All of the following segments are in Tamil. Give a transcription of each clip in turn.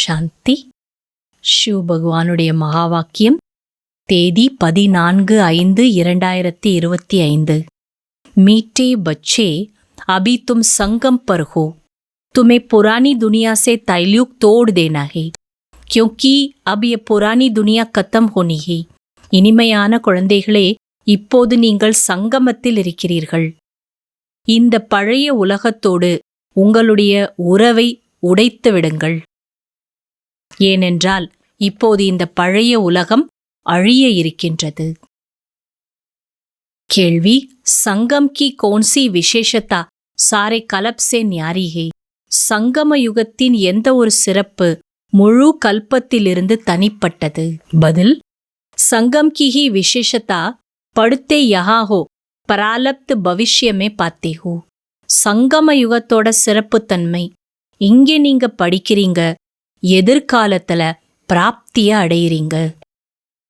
சாந்தி. ஷிவ் பகவானுடைய மகா வாக்கியம். தேதி 14/5/2025. मीठे बच्चे, अभी तुम संगम पर हो. तुम्हें पुरानी दुनिया से ताल्लुक तोड़ देना है, क्योंकि अब ये पुरानी दुनिया खत्म होनी है. இனிமையான குழந்தைகளே, இப்போது நீங்கள் சங்கமத்தில் இருக்கிறீர்கள். இந்த பழைய உலகத்தோடு உங்களுடைய உறவை உடைத்து விடுங்கள். ஏனென்றால் இப்போது இந்த பழைய உலகம் அழிய இருக்கின்றது. கேள்வி: संगम की कौन सी विशेषता सारे कल्प से न्यारी है? சங்கம யுகத்தின் எந்த ஒரு சிறப்பு முழு கல்பத்திலிருந்து தனிப்பட்டது? பதில்: संगम की ही विशेषता पढ़ते यहाँ हो, प्रारब्ध भविष्य में पाते हो. சங்கம யுகத்தோட சிறப்பு தன்மை, இங்கே நீங்க படிக்கிறீங்க, எதிர்காலத்துல பிராப்திய அடையிறீங்க.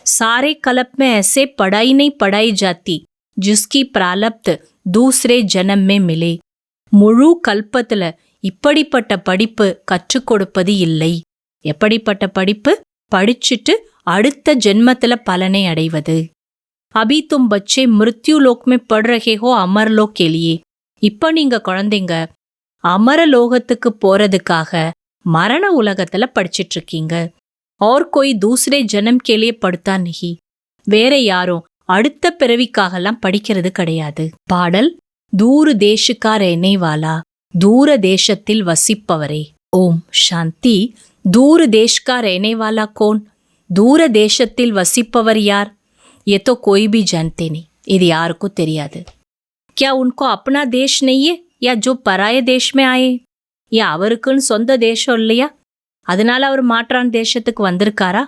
सारे कल्प में ऐसे पढ़ाई नहीं पढ़ाई जाती जिसकी प्रारब्ध दूसरे जन्म में मिले. முழு கல்பத்துல இப்படிப்பட்ட படிப்பு கற்றுக் கொடுப்பது இல்லை. எப்படிப்பட்ட படிப்பு? படிச்சுட்டு அடுத்த ஜென்மத்துல பலனை அடைவது. अभी तुम बच्चे मृत्यु लोक में पढ़ रहे हो अमर लोक के लिए. இப்ப நீங்க குழந்தைங்க அமரலோகத்துக்கு போறதுக்காக மரண உலகத்துல படிச்சிட்டு இருக்கீங்க. और कोई दूसरे जन्म के लिए पढ़ता नहीं. வேற யாரும் அடுத்த பிறவிக்காகலாம் படிக்கிறது கிடையாது. பாடல்: தூர தேசுக்கா रहने वाला, தூர தேசத்தில் வசிப்பவரே. ஓம் சாந்தி. दूर देश का रहने वाला कौन? दूर தேசத்தில் வசிப்பவர் யார்? ये तो कोई भी जानते नहीं. இது யாருக்கும் தெரியாது. क्या उनको अपना देश नहीं है, या जो पराये देश में आए? या அவருக்குன்னு சொந்த தேசம் இல்லையா, அதனால அவர் மாற்றான் தேசத்துக்கு வந்திருக்காரா?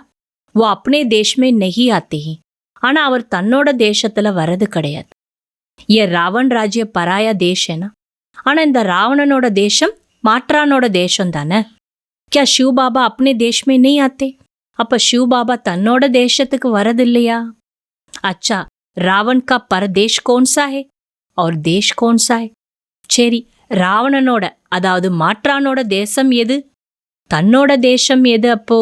वो अपने देश में नहीं आते हैं. ஆனா அவர் தன்னோட தேசத்துல வரது கிடையாது. ये रावण राज्य पराया देश है ना. ஆனா இந்த ராவணனோட தேசம் மாற்றானோட தேசம் தானே. क्या शिव बाबा अपने देश में नहीं आते? அப்ப शिव बाबा தன்னோட தேசத்துக்கு வரது இல்லையா? अच्छा, रावण का परदेश कौन सा है और देश कौन सा है? சரி, ராவணனோட அதாவது மாற்றானோட தேசம் எது, தன்னோட தேசம் எது? அப்போ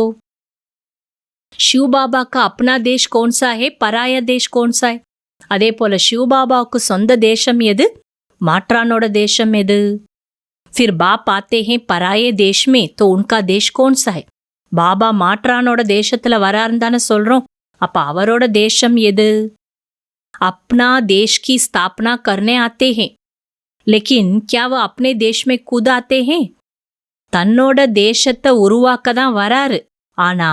शिव बाबा का अपना देश कौन सा है, पराया देश कौन सा है? அதே போல शिव बाबाவுக்கு சொந்த தேசம் எது, மாற்றானோட தேசம் எது? फिर बाप आते हैं पराये देश में, तो उनका देश कौन सा है? பாபா மாற்றானோட தேசத்துல வராருன்னு தானே சொல்றோம். அப்ப அவரோட தேசம் எது? अपना देश की स्थापना करने आते हैं, लेकिन क्या वो अपने देश में खुद आते हैं? தன்னோட தேசத்தை உருவாக்க தான் வராரு, ஆனா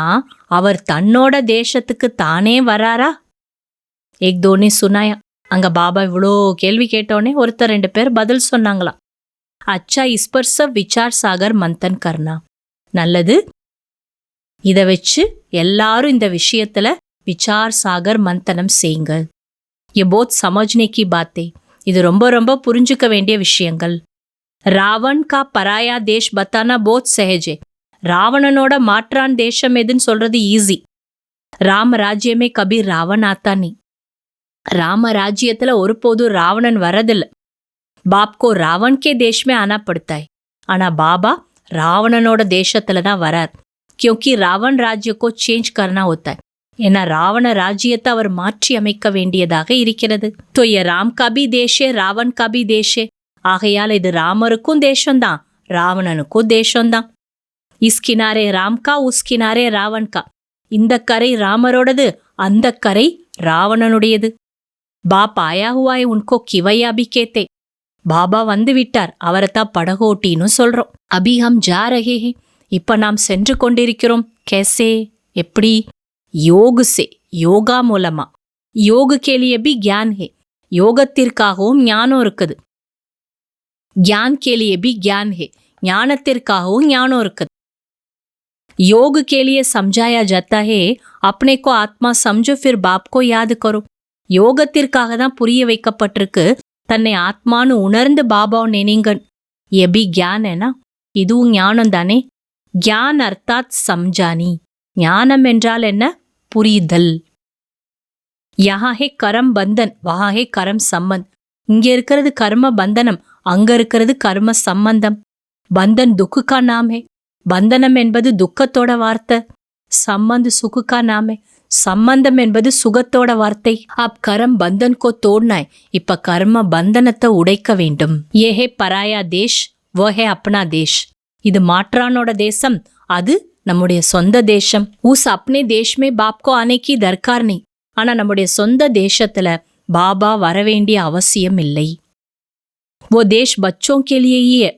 அவர் தன்னோட தேசத்துக்கு தானே வராரா? एक दो ने सुनाया. அங்க பாபா இவ்வளோ கேள்வி கேட்டோடனே ஒருத்தர் 2 பேர் பதில் சொன்னாங்களாம். अच्छा, इस पर सब विचार सागर मंथन करना. நல்லது, இத வச்சு எல்லாரும் இந்த விஷயத்துல விசார் சாகர் மந்தனம் செய்யுங்க. ये बहुत समझने की बातें. இது ரொம்ப ரொம்ப புரிஞ்சுக்க வேண்டிய விஷயங்கள். रावण का पराया देश बताना बहुत सहज है. ராவணனோட மாற்றான் தேசம் எதுன்னு சொல்றது ஈஸி. ராம ராஜ்யமே கபி ராவன் ஆத்தா நீ. ராம ராஜ்யத்துல ஒருபோதும் ராவணன் வரதில்லை. बाप को रावण के देश में आना पड़ता है. ஆனா பாபா ராவணனோட தேசத்துல தான் வரார். क्योंकि रावण राज्य को चेंज करना होता है. ஏன்னா ராவண ராஜ்யத்தை அவர் மாற்றி அமைக்க வேண்டியதாக இருக்கிறது. तो ये राम का भी देश है, रावण का भी देश है. ஆகையால் இது ராமருக்கும் தேசம்தான், ராவணனுக்கும் தேசம்தான். इस किनारे राम का, उस किनारे रावण का. இந்த கரை ராமரோடது, அந்த கரை ராவணனுடையது. बाप आया हुआ है, उनको किवैया भी कहते. பாபா வந்து விட்டார், அவரைத்தான் படகோட்டின்னு சொல்றோம். अभी हम जा रहे हैं, இப்ப நாம் சென்று கொண்டிருக்கிறோம். कैसे, எப்படி? योग से, யோகா மூலமா. योग के लिए भी ज्ञान है, யோகத்திற்காகவும் ஞானம் இருக்குது. ज्ञान के लिए भी ज्ञान है, ஞானத்திற்காகவும் ஞானம் இருக்குது. योग के लिए समझाया जाता है, अपने को आत्मा समझो फिर बाप को याद करो. யோகத்திற்காக தான் புரிய வைக்கப்பட்டிருக்கு, தன்னை ஆத்மானு உணர்ந்து பாபாவை நினைங்க. ये भी ज्ञान है ना. இதுவும் ஞானம் தானே. ज्ञान अर्थात समझानी. ஞானம் என்றால் என்ன? புரிதல். यहाँ है कर्म बंधन, वहाँ है कर्म संबंध. இங்க இருக்கிறது கர்ம பந்தனம், அங்க இருக்கிறது கர்ம சம்பந்தம். बंधन दुख का नाम है, பந்தனம் என்பது துக்கத்தோட வார்த்தை, சம்பந்த் சுகுக்கா நாமே, சம்பந்தம் என்பது சுகத்தோட வார்த்தை. அப் கரம் பந்தன் கோ தோட்னாய், இப்ப கர்ம பந்தனத்தை உடைக்க வேண்டும். ஏஹே பராயா தேஷ் வோஹே அப்னா தேஷ், இது மாற்றானோட தேசம், அது நம்முடைய சொந்த தேசம். உஸ் அப்னே தேஷ்மே பாப்கோ ஆனேக்கி தர்கார் நெய், ஆனா நம்முடைய சொந்த தேசத்துல பாபா வரவேண்டிய அவசியம் இல்லை. ஓ தேஷ் பச்சோं के लिए ही है,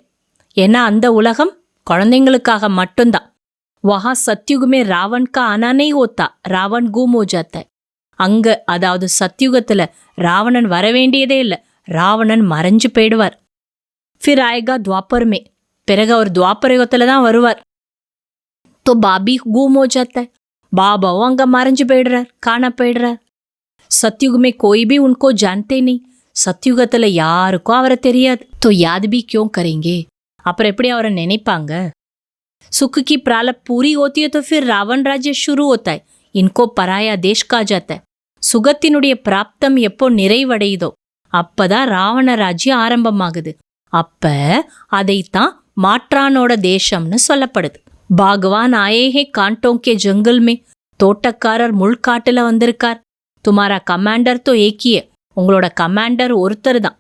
ஏன்னா அந்த உலகம் குழந்தைங்களுக்காக மட்டும்தான். வஹா சத்யுகமே ராவன் கா ஆனா நஹீ ஹோத்தா, ராவன் கூம் ஹோ ஜாத்தா ஹை. அங்க அதாவது சத்யுகத்துல ராவணன் வரவேண்டியதே இல்லை, ராவணன் மறைஞ்சு போயிடுவார். ஃபிர் ஆயேகா துவாபர் மே, பிறகு அவர் துவாபர யுகத்துல தான் வருவார். தோ பாபி கூம் ஹோ ஜாத்தா ஹை, பாபாவும் அங்க மறைஞ்சு போயிடுறார், காண போயிடுறார். சத்யுகமே கோய் பி உன்கோ ஜான்தே நஹீ, சத்யுகத்துல யாருக்கும் அவரை தெரியாது. தோ யாத் பி கியோं கரேங்கே, அப்புறம் எப்படி அவரை நினைப்பாங்க? सुख की प्रालप पूरी होती है तो फिर रावण राज्य शुरू होता है, इनको पराया देश कहा जाता है. சுகத்தினுடைய பிராப்தம் எப்போ நிறைவடையுதோ அப்பதான் ராவண ராஜ்யம் ஆரம்பமாகுது. அப்ப அதைத்தான் மாற்றானோட தேசம்னு சொல்லப்படுது. பாகவான் ஆயேஹே காண்டோங்கே ஜங்கல் மே, தோட்டக்காரர் முள்காட்டுல வந்திருக்கார். துமாரா கமாண்டர் தோ ஏக்கிய, உங்களோட கமாண்டர் ஒருத்தர் தான்.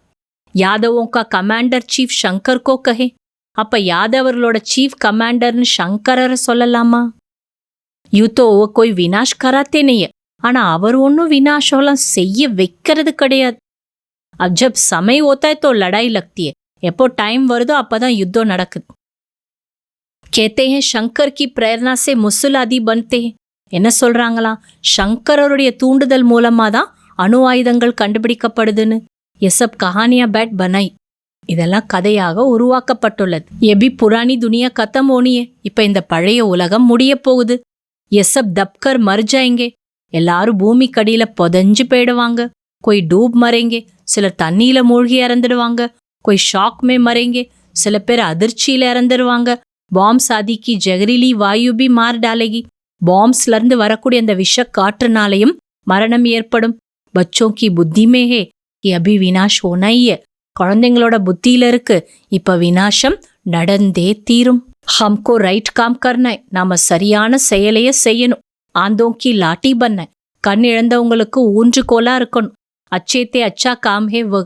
யாதவோं का கமாண்டர் சீஃப் शंकर को कहे, அப்ப யாதவர்களோட சீஃப் கமாண்டர்னு சங்கரரை சொல்லலாமா? யூத்தோ கோய் வினாஷ் கராத்தே நெய்ய, ஆனா அவர் ஒன்னும் வினாஷம்லாம் செய்ய வைக்கிறது கிடையாது. அப் ஜப் சமய் ஹோத்தா ஹை தோ லடாய் லக்தி ஹை, எப்போ டைம் வருதோ அப்பதான் யுத்தம் நடக்குது. கேத்தே ஹே சங்கர் கி பிரேரணா சே முசுல் ஆதி பன்தே ஹே, என்ன சொல்றாங்களா? சங்கரருடைய தூண்டுதல் மூலமா தான் அணு ஆயுதங்கள் கண்டுபிடிக்கப்படுதுன்னு. எசப் கஹானியா பேட் பனாய், இதெல்லாம் கதையாக உருவாக்கப்பட்டுள்ளது. எபி புராணி துனியா கத்தம் ஓனியே, இப்ப இந்த பழைய உலகம் முடிய போகுது. எசப் தப்கர் மர் ஜாயேங்கே, எல்லாரும் பூமி கடியில புதைஞ்சு போயிடுவாங்க. கொய் டூப் மறைங்க, சிலர் தண்ணியில மூழ்கி இறந்துடுவாங்க. கொய் ஷாக் மே மறைங்க, சில பேர் அதிர்ச்சியில இறந்துடுவாங்க. பாம்ஸ் ஆதிக்கு ஜெகரிலி வாயு பி மார் டாலேகி, பாம்ஸ்ல இருந்து வரக்கூடிய அந்த விஷ காற்றுனாலையும் மரணம் ஏற்படும். பச்சோं की बुद्धि में है कि अभी विनाश होना ही है, குழந்தைங்களோட புத்தியில இருக்கு, இப்ப வினாசம் நடந்தே தீரும். ஹம்கோ ரைட் காம் கர்னாய், நாம சரியான செயலைய செய்யணும். ஆந்தோங்கி லாட்டி பண்ண, கண் இழந்தவங்களுக்கு ஊன்றுகோலா இருக்கணும். அச்சேத்தே அச்சா காம் ஹே வ,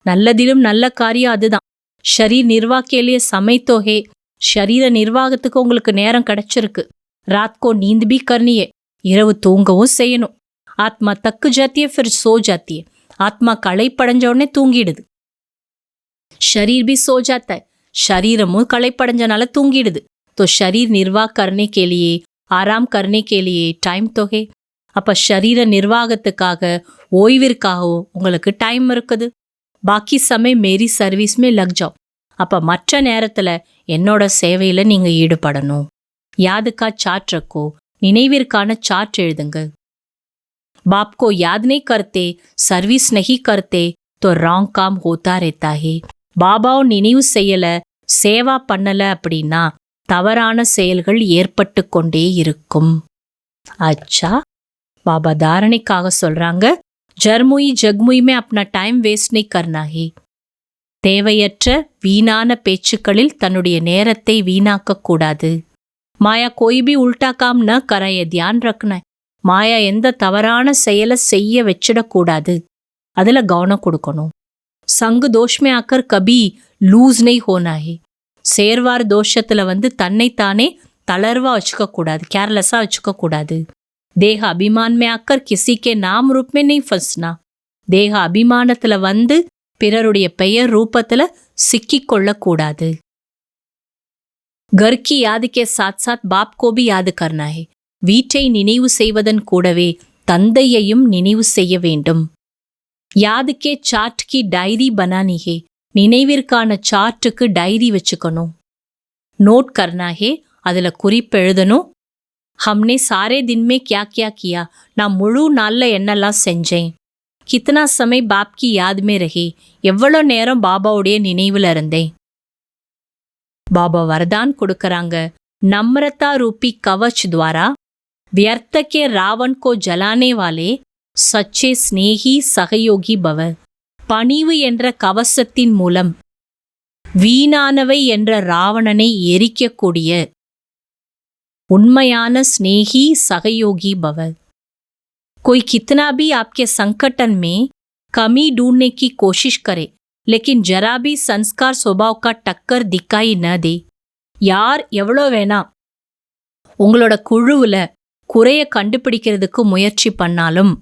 நல்லதிலும் நல்ல காரியம் அதுதான். ஷரீர் நிர்வாகேலிய சமைத்தோஹே, ஷரீர நிர்வாகத்துக்கு உங்களுக்கு நேரம் கிடைச்சிருக்கு. ராத்கோ நீந்த் பி கர்னியே, இரவு தூங்கவும் செய்யணும். ஆத்மா தக்கு ஜாத்திய ஃபிர் சோ ஜாத்திய, ஆத்மா களைப்படைஞ்ச உடனே தூங்கிடுது. शरीर भी सो जाता है, शरीरமும் களைப்படைஞ்சனால தூங்கிடுது. तो शरीर निर्वाह करने के लिए, आराम करने के लिए टाइम तो है. அப்ப ஷரீர நிர்வாகத்துக்காக ஓய்விற்காகவும் உங்களுக்கு டைம் இருக்குது. பாக்கி சமயம் மேரி சர்வீஸ் மே லக் ஜாவ், அப்ப மற்ற நேரத்துல என்னோட சேவையில நீங்க ஈடுபடணும். யாதுக்கா சார்ட் ரக்கோ, நினைவிற்கான சார்ட் எழுதுங்க. பாப்கோ யாத் நஹீ கர்த்தே, சர்வீஸ் நஹீ கர்த்தே तो ராங் காம் ஹோத்தா रहता है. பாபாவும் நினைவு செய்யல, சேவா பண்ணல அப்படின்னா தவறான செயல்கள் ஏற்பட்டு கொண்டே இருக்கும். அச்சா, பாபா தாரணைக்காக சொல்றாங்க, ஜர்முயி ஜக்முயுமே அப்னா டைம் வேஸ்ட் நஹீ கர்னா ஹே. தேவையற்ற வீணான பேச்சுக்களில் தன்னுடைய நேரத்தை வீணாக்க கூடாது. மாயா கோய் பி உல்டா காம் ந கரைய தியான் ரக்ன, மாயா எந்த தவறான செயலை செய்ய வச்சிடக்கூடாது, அதுல கவனம் கொடுக்கணும். சங்கு தோஷ்மே ஆக்கர் கபி லூஸ் நஹீ ஹோனா ஹே, சேர்வார் தோஷத்துல தன்னைத்தானே தளர்வா வச்சுக்க கூடாது, கேர்லெஸ்ஸா வச்சுக்க கூடாது. தேக அபிமான் மே ஆக்கர் கிசி கே நாம் ரூப் மே நஹீ ஃபஸ்னா, தேக அபிமானத்துல பிறருடைய பெயர் ரூபத்துல சிக்கிக் கொள்ளக்கூடாது. घर की याद के साथ साथ बाप को भी याद करना है, வீட்டை நினைவு செய்வதன் கூடவே தந்தையையும் நினைவு செய்ய வேண்டும். யாதுக்கே சார்ட் கி டைரி பனானி ஹே, நினைவிற்கான சார்ட்டுக்கு டைரி வச்சுக்கணும். நோட் கர்னா ஹே, அதுல குறிப்பெழுதணும். ஹம்னே சாரே தின்மே கியா கியா கியா, நான் முழு நாள்ல என்னெல்லாம் செஞ்சேன். கித்தனா சமய் பாப் கி யாத் மே ரஹே, எவ்வளோ நேரம் பாபாவுடைய நினைவுல இருந்தேன். பாபா வரதான் கொடுக்கறாங்க, நம்ரதா ரூபி கவச் துவாரா व्यर्थ के रावण को जलाने वाले सच्चे स्नेही சகயோகி பவ. பணிவு என்ற கவசத்தின் மூலம் வீணானவை என்ற ராவணனை எரிக்கக்கூடிய उन्मयान स्नेही सहयोगी भव। कोई कितना भी आपके संकटन में कमी ढूंढने की कोशिश करे, लेकिन जरा भी संस्कार स्वभाव का टक्कर दिखाई न दे। யார் எவ்வளோ வேணா உங்களோட குழுவுல குறைய கண்டுபிடிக்கிறதுக்கு முயற்சி பண்ணாலும்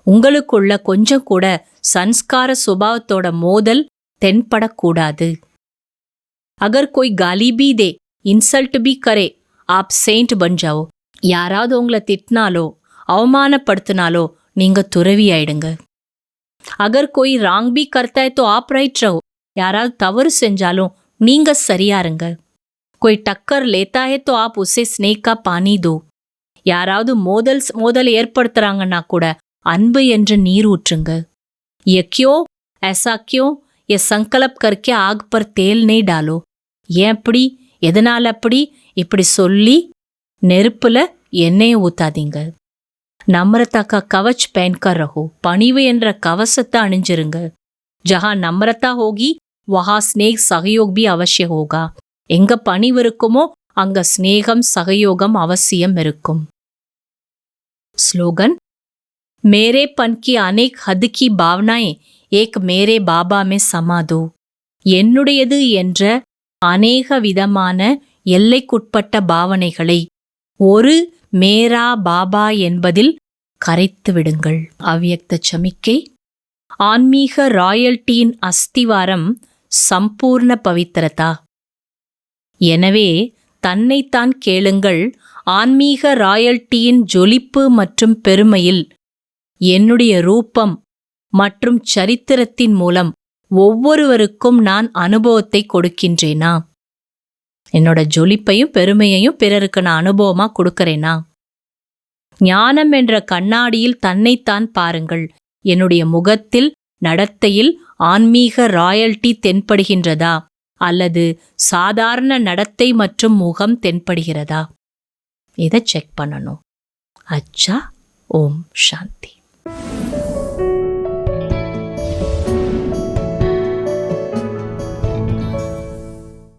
உங்களுக்குள்ள கொஞ்சம் கூட சன்ஸ்கார சுபாவத்தோட மோதல் தென்படக்கூடாது. अगर कोई गाली भी दे, इंसल्ट भी करे, आप सेंट बन जाओ. யாராவது உங்களை திட்டினாலோ அவமானப்படுத்தினாலோ நீங்க துறவி ஆயிடுங்க. अगर कोई रांग भी करता है तो आप राइट रहो. யாராவது தவறு செஞ்சாலும் நீங்க சரியா இருங்க. कोई टक्कर लेता है तो आप उसे स्नेह का पानी दो. யாராவது மோதல் ஏற்படுத்துறாங்கன்னா கூட அன்பு என்ற நீர் ஊற்றுங்க. ये क्यों ऐसा क्यों ये संकल्प करके आग पर तेल नहीं डालो. ஏன் அப்படி எதனால அப்படி இப்படி சொல்லி நெருப்புல எண்ணெயை ஊத்தாதீங்க. नम्रता का कवच पहनकर रहो. பணிவு என்ற கவசத்தை அணிஞ்சிருங்க. जहां नम्रता होगी वहां स्नेह सहयोग भी अवश्य होगा. எங்க பணிவு இருக்குமோ அங்க ஸ்நேகம் சகயோகம் அவசியம் இருக்கும். स्लोगन मेरेपन की अनेक हद की भावनाएं एक मेरे बाबा में समा दो. என்னுடையது என்ற அநேக விதமான எல்லைக்குட்பட்ட பாவனைகளை ஒரு மேரா பாபா என்பதில் கரைத்து விடுங்கள். அவ்யக்த சமிக்கை. ஆன்மீக ராயல்டியின் அஸ்திவாரம் சம்பூர்ண பவித்திரதா. எனவே தன்னைத்தான் கேளுங்கள். ஆன்மீக ராயல்டியின் ஜொலிப்பு மற்றும் பெருமையில் என்னுடைய ரூபம் மற்றும் சரித்திரத்தின் மூலம் ஒவ்வொருவருக்கும் நான் அனுபவத்தை கொடுக்கின்றேனா? என்னோட ஜொலிப்பையும் பெருமையையும் பிறருக்கு நான் அனுபவமா கொடுக்கறேனா? ஞானம் என்ற கண்ணாடியில் தன்னைத்தான் பாருங்கள். என்னுடைய முகத்தில் நடத்தையில் ஆன்மீக ராயல்டி தென்படுகின்றதா அல்லது சாதாரண நடத்தை மற்றும் முகம் தென்படுகிறதா? இதை செக் பண்ணணும். அச்சா. ஓம் சாந்தி.